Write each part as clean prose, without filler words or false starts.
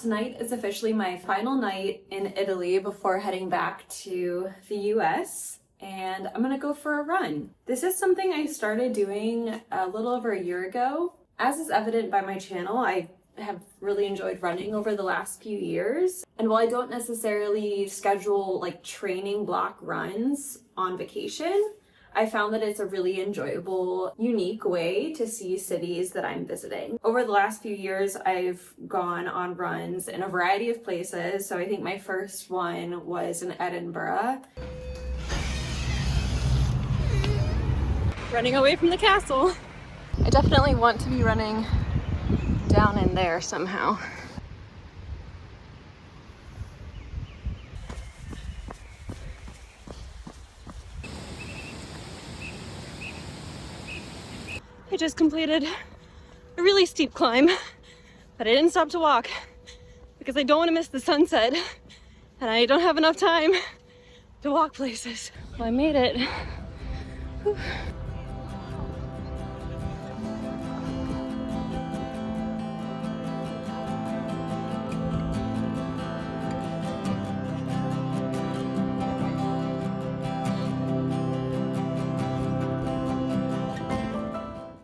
Tonight is officially my final night in Italy before heading back to the US, and I'm gonna go for a run. This is something I started doing a little over a year ago. As is evident by my channel, I have really enjoyed running over the last few years. And while I don't necessarily schedule like training block runs on vacation, I found that it's a really enjoyable, unique way to see cities that I'm visiting. Over the last few years, I've gone on runs in a variety of places. So I think my first one was in Edinburgh. Running away from the castle. I definitely want to be running down in there somehow. I just completed a really steep climb, but I didn't stop to walk because I don't want to miss the sunset and I don't have enough time to walk places. Well, I made it. Whew.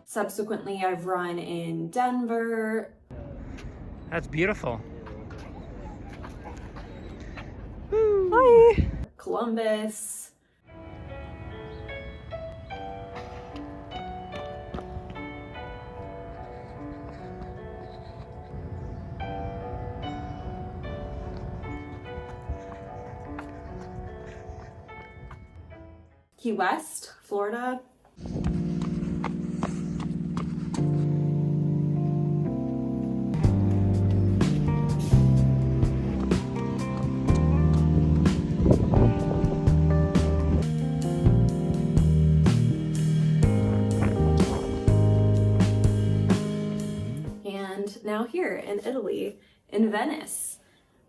Subsequently, I've run in Denver. That's beautiful. Hi. Columbus. Key West, Florida. Now here in Italy, in Venice.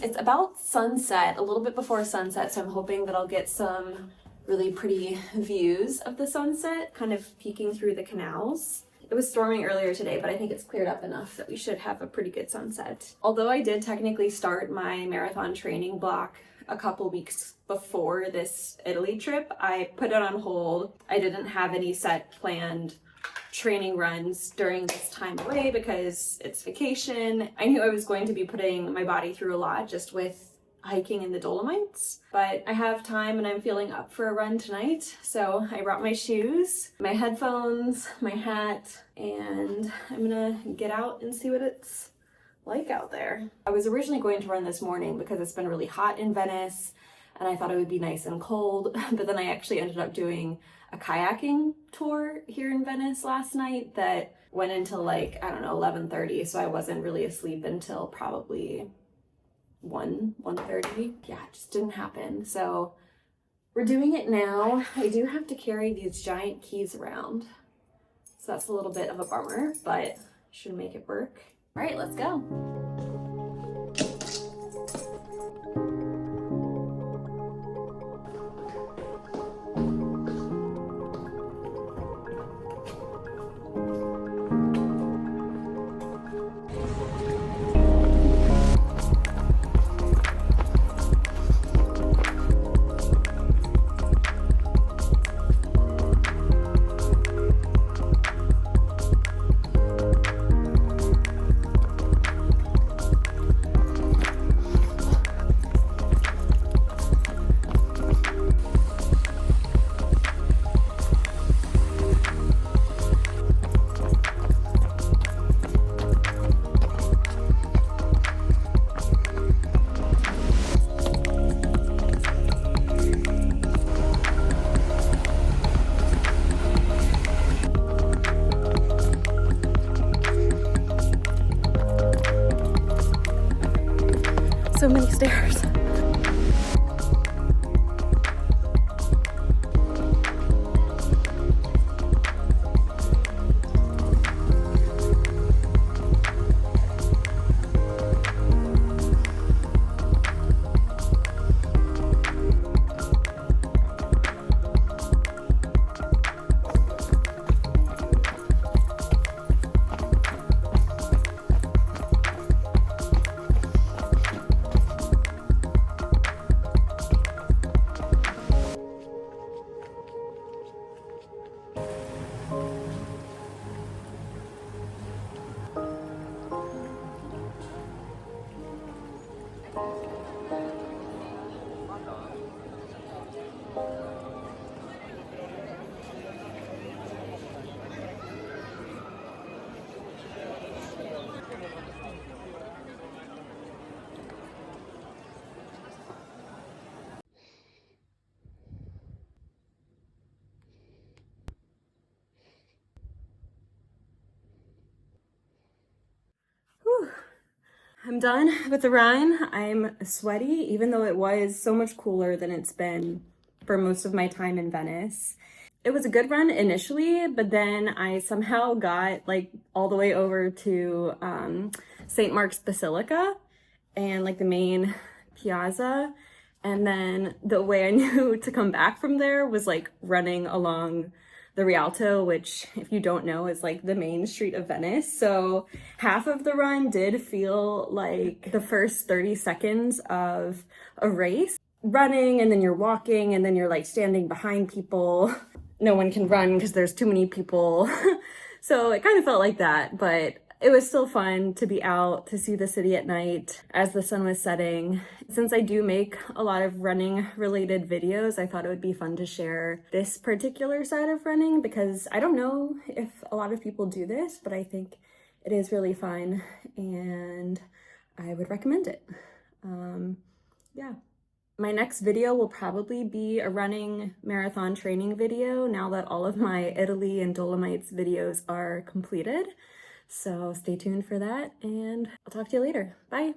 It's about sunset, a little bit before sunset, so I'm hoping that I'll get some really pretty views of the sunset, kind of peeking through the canals. It was storming earlier today, but I think it's cleared up enough that we should have a pretty good sunset. Although I did technically start my marathon training block a couple weeks before this Italy trip, I put it on hold. I didn't have any set planned training runs during this time away because it's vacation. I knew I was going to be putting my body through a lot just with hiking in the Dolomites, but I have time and I'm feeling up for a run tonight. So I brought my shoes, my headphones, my hat, and I'm gonna get out and see what it's like out there. I was originally going to run this morning because it's been really hot in Venice and I thought it would be nice and cold, but then I actually ended up doing a kayaking tour here in Venice last night that went until like, I don't know, 11:30, so I wasn't really asleep until probably 1:30. Yeah, it just didn't happen. So we're doing it now. I do have to carry these giant keys around, so that's a little bit of a bummer, but should make it work. All right, let's go. So many stairs. I'm done with the run. I'm sweaty, even though it was so much cooler than it's been for most of my time in Venice. It was a good run initially, but then I somehow got like all the way over to St. Mark's Basilica and like the main piazza. And then the way I knew to come back from there was like running along the Rialto, which if you don't know is like the main street of Venice. So half of the run did feel like the first 30 seconds of a race. Running and then you're walking and then you're like standing behind people. No one can run because there's too many people. So it kind of felt like that, but it was still fun to be out, to see the city at night as the sun was setting. Since I do make a lot of running related videos, I thought it would be fun to share this particular side of running because I don't know if a lot of people do this, but I think it is really fun and I would recommend it. Yeah. My next video will probably be a running marathon training video now that all of my Italy and Dolomites videos are completed. So stay tuned for that and I'll talk to you later. Bye.